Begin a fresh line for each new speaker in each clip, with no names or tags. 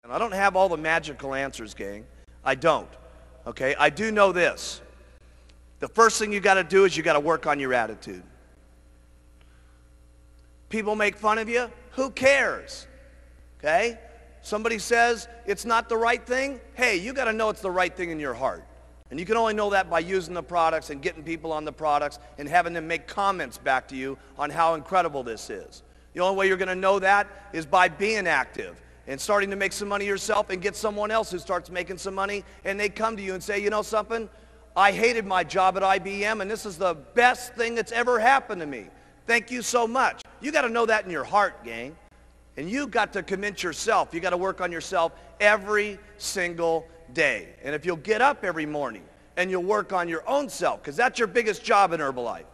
And I don't have all the magical answers, gang. I don't. Okay? I do know this. The first thing you got to do is you got to work on your attitude. People make fun of you. Who cares? Okay? Somebody says it's not the right thing. Hey, you got to know it's the right thing in your heart. And you can only know that by using the products and getting people on the products and having them make comments back to you on how incredible this is. The only way you're going to know that is by being active and starting to make some money yourself and get someone else who starts making some money, and they come to you and say, you know something? I hated my job at IBM, and this is the best thing that's ever happened to me. Thank you so much. You got to know that in your heart, gang. And you got to convince yourself. You got to work on yourself every single day. And if you'll get up every morning and you'll work on your own self, because that's your biggest job in Herbalife,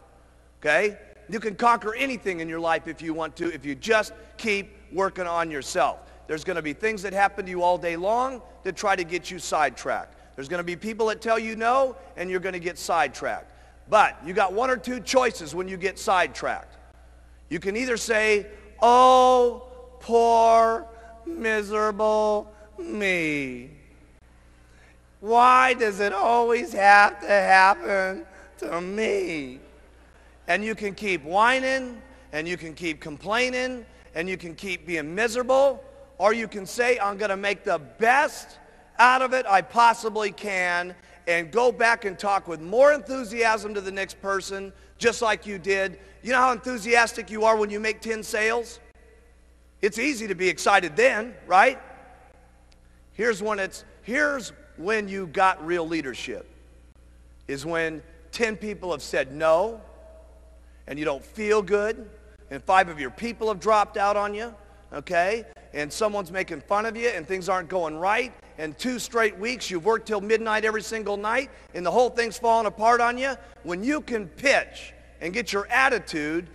okay? You can conquer anything in your life if you want to, if you just keep working on yourself. There's going to be things that happen to you all day long that try to get you sidetracked. There's going to be people that tell you no, and you're going to get sidetracked. But you got one or two choices when you get sidetracked. You can either say, oh, poor, miserable me. Why does it always have to happen to me? And you can keep whining, and you can keep complaining, and you can keep being miserable, or you can say, I'm going to make the best out of it I possibly can, and go back and talk with more enthusiasm to the next person, just like you did. You know how enthusiastic you are when you make 10 sales? It's easy to be excited then, right? Here's when you got real leadership, is when 10 people have said no, and you don't feel good, and 5 of your people have dropped out on you, okay? And someone's making fun of you, and things aren't going right, and 2 straight weeks you've worked till midnight every single night, and the whole thing's falling apart on you. When you can pitch and get your attitude,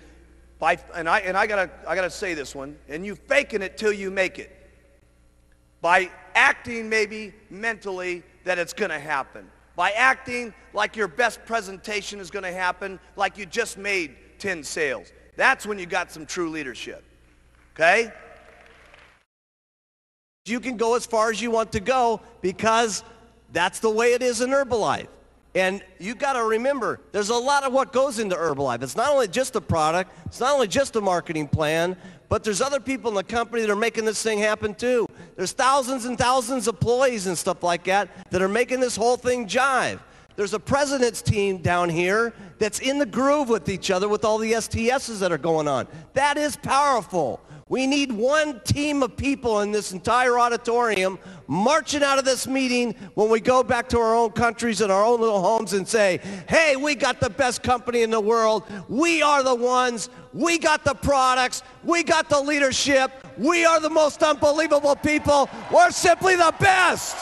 and I gotta say this one, and you faking it till you make it, by acting maybe mentally that it's going to happen, by acting like your best presentation is going to happen, like you just made 10 sales. That's when you got some true leadership, okay? You can go as far as you want to go because that's the way it is in Herbalife. And you got to remember, there's a lot of what goes into Herbalife. It's not only just a product, it's not only just a marketing plan, but there's other people in the company that are making this thing happen too. There's thousands and thousands of employees and stuff like that are making this whole thing jive. There's a president's team down here that's in the groove with each other with all the STSs that are going on. That is powerful. We need one team of people in this entire auditorium marching out of this meeting when we go back to our own countries and our own little homes and say, hey, we got the best company in the world. We are the ones. We got the products. We got the leadership. We are the most unbelievable people. We're simply the best.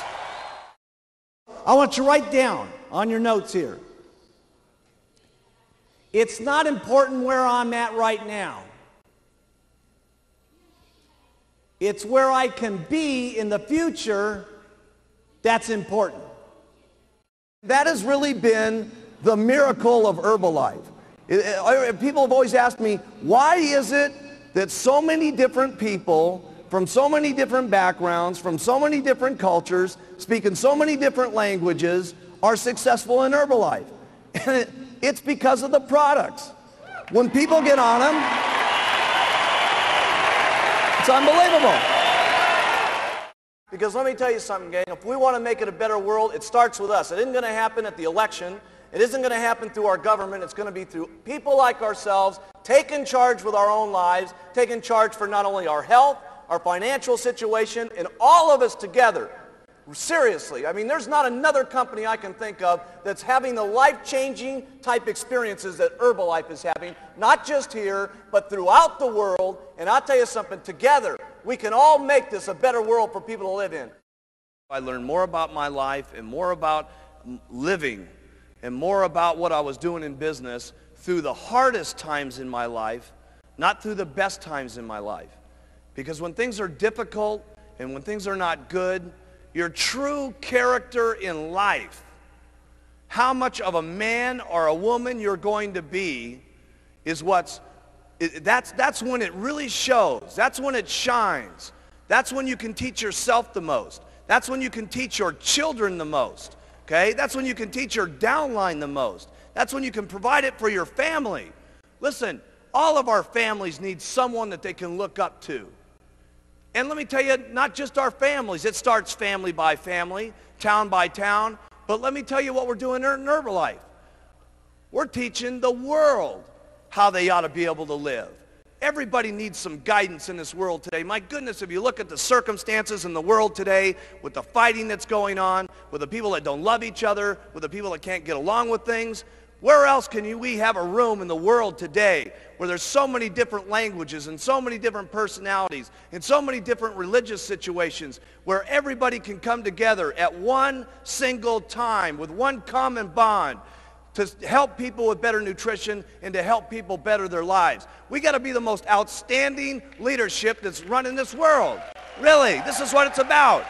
I want you to write down on your notes here. It's not important where I'm at right now. It's where I can be in the future that's important.
That has really been the miracle of Herbalife. People have always asked me, why is it that so many different people from so many different backgrounds, from so many different cultures, speaking so many different languages, are successful in Herbalife? And it's because of the products. When people get on them, it's unbelievable. Because let me tell you something, gang. If we want to make it a better world, it starts with us. It isn't going to happen at the election. It isn't going to happen through our government. It's going to be through people like ourselves, taking charge with our own lives, taking charge for not only our health, our financial situation, and all of us together. Seriously, I mean, there's not another company I can think of that's having the life-changing type experiences that Herbalife is having, not just here, but throughout the world. And I'll tell you something, together, we can all make this a better world for people to live in. I learned more about my life and more about living and more about what I was doing in business through the hardest times in my life, not through the best times in my life. Because when things are difficult and when things are not good, your true character in life, how much of a man or a woman you're going to be, is that's when it really shows. That's when it shines. That's when you can teach yourself the most. That's when you can teach your children the most. Okay? That's when you can teach your downline the most. That's when you can provide it for your family. Listen, all of our families need someone that they can look up to. And let me tell you, not just our families. It starts family by family, town by town. But let me tell you what we're doing in Herbalife. We're teaching the world how they ought to be able to live. Everybody needs some guidance in this world today. My goodness, if you look at the circumstances in the world today, with the fighting that's going on, with the people that don't love each other, with the people that can't get along with things, where else can we have a room in the world today where there's so many different languages and so many different personalities and so many different religious situations where everybody can come together at one single time with one common bond to help people with better nutrition and to help people better their lives. We got to be the most outstanding leadership that's running this world. Really, this is what it's about.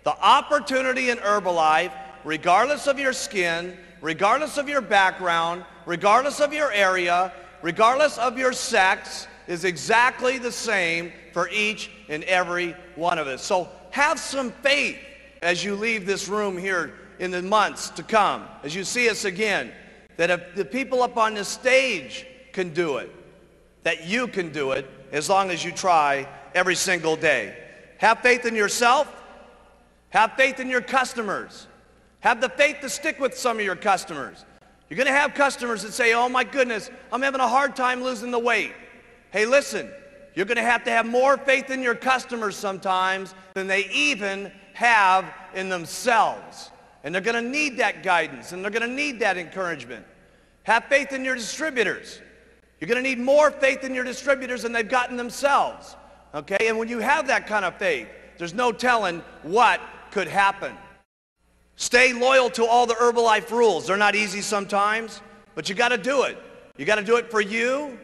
The opportunity in Herbalife, regardless of your skin, regardless of your background, regardless of your area, regardless of your sex, is exactly the same for each and every one of us. So have some faith as you leave this room here in the months to come, as you see us again, that if the people up on this stage can do it, that you can do it as long as you try every single day. Have faith in yourself. Have faith in your customers. Have the faith to stick with some of your customers. You're going to have customers that say, oh my goodness, I'm having a hard time losing the weight. Hey, listen, you're going to have more faith in your customers sometimes than they even have in themselves. And they're going to need that guidance, and they're going to need that encouragement. Have faith in your distributors. You're going to need more faith in your distributors than they've gotten themselves. Okay? And when you have that kind of faith, there's no telling what could happen. Stay loyal to all the Herbalife rules. They're not easy sometimes, but you got to do it. You got to do it for you.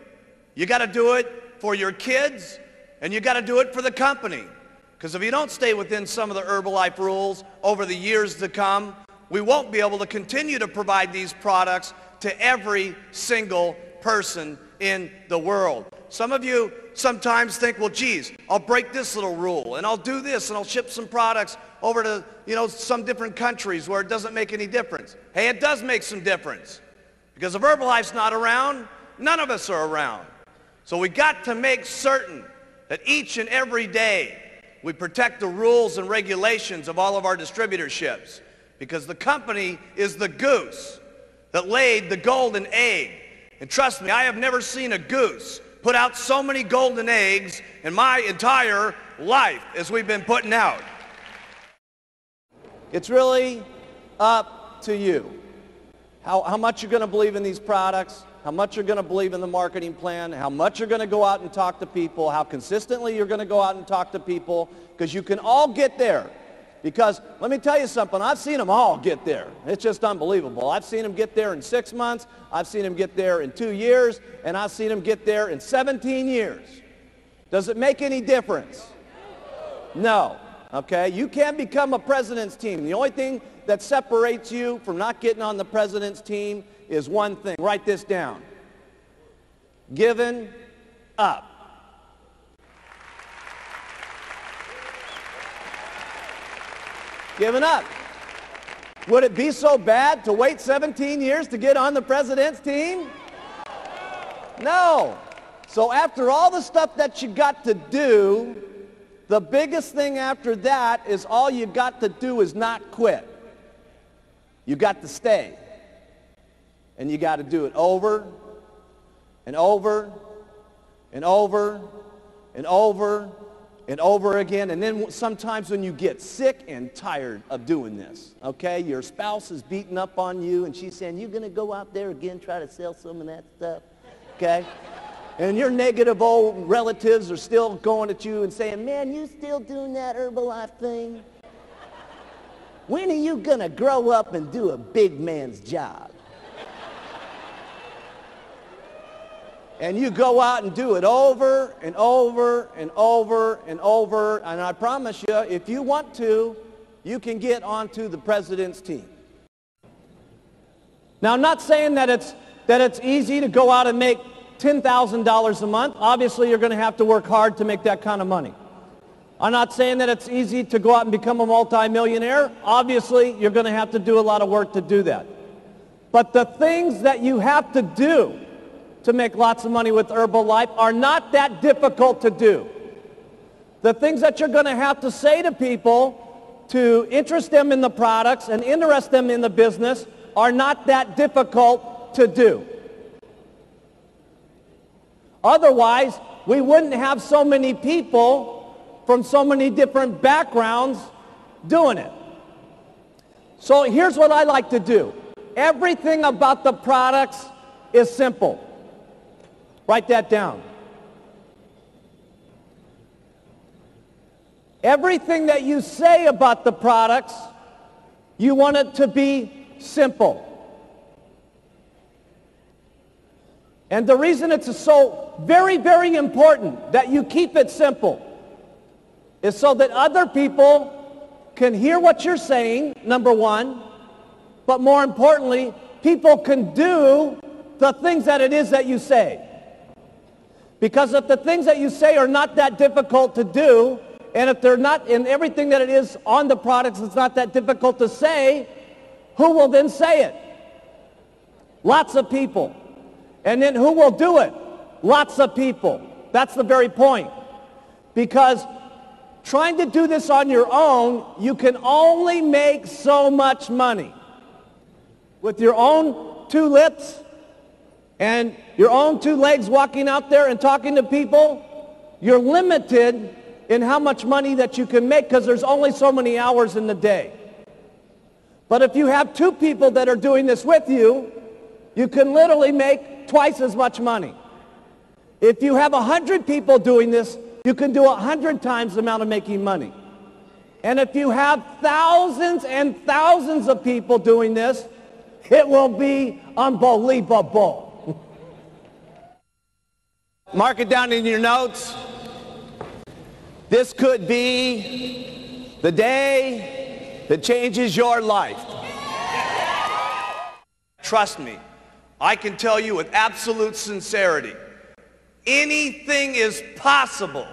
You got to do it for your kids, and you got to do it for the company. Because if you don't stay within some of the Herbalife rules over the years to come, we won't be able to continue to provide these products to every single person in the world. Some of you sometimes think, well, geez, I'll break this little rule, and I'll do this, and I'll ship some products over to, some different countries where it doesn't make any difference. Hey, it does make some difference. Because if Herbalife's not around, none of us are around. So we got to make certain that each and every day we protect the rules and regulations of all of our distributorships, because the company is the goose that laid the golden egg. And trust me, I have never seen a goose put out so many golden eggs in my entire life as we've been putting out.
It's really up to you. How much you're going to believe in these products, how much you're going to believe in the marketing plan, how much you're going to go out and talk to people, how consistently you're going to go out and talk to people, because you can all get there. Because let me tell you something, I've seen them all get there. It's just unbelievable. I've seen them get there in 6 months, I've seen them get there in 2 years, and I've seen them get there in 17 years. Does it make any difference? No. Okay? You can't become a president's team. The only thing that separates you from not getting on the president's team is one thing. Write this down. Giving up. Giving up. Would it be so bad to wait 17 years to get on the president's team? No. So after all the stuff that you got to do, the biggest thing after that is all you got to do is not quit. You got to stay. And you got to do it over and over and over and over and over again. And then sometimes when you get sick and tired of doing this, okay, your spouse is beating up on you and she's saying, you're going to go out there again, try to sell some of that stuff, okay? And your negative old relatives are still going at you and saying, man, you still doing that Herbalife thing? When are you going to grow up and do a big man's job? And you go out and do it over and over and over and over. And I promise you, if you want to, you can get onto the president's team. Now, I'm not saying that it's easy to go out and make $10,000 a month. Obviously, you're going to have to work hard to make that kind of money. I'm not saying that it's easy to go out and become a multimillionaire. Obviously, you're going to have to do a lot of work to do that. But the things that you have to do to make lots of money with Herbalife are not that difficult to do. The things that you're going to have to say to people to interest them in the products and interest them in the business are not that difficult to do. Otherwise, we wouldn't have so many people from so many different backgrounds doing it. So here's what I like to do. Everything about the products is simple. Write that down. Everything that you say about the products, you want it to be simple. And the reason it's so very, very important that you keep it simple is so that other people can hear what you're saying, number one, but more importantly, people can do the things that it is that you say. Because if the things that you say are not that difficult to do, and if they're not in everything that it is on the products, it's not that difficult to say, who will then say it? Lots of people. And then who will do it? Lots of people. That's the very point. Because trying to do this on your own, you can only make so much money. With your own two lips and your own two legs walking out there and talking to people, you're limited in how much money that you can make because there's only so many hours in the day. But if you have two people that are doing this with you, you can literally make twice as much money. If you have 100 people doing this, you can do 100 times the amount of making money. And if you have thousands and thousands of people doing this, it will be unbelievable. Mark it down in your notes. This could be the day that changes your life.
Trust me, I can tell you with absolute sincerity, anything is possible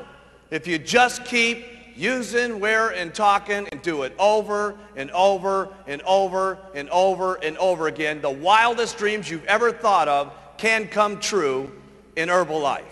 if you just keep using, where, and talking and do it over and over and over and over and over again. The wildest dreams you've ever thought of can come true in Herbalife.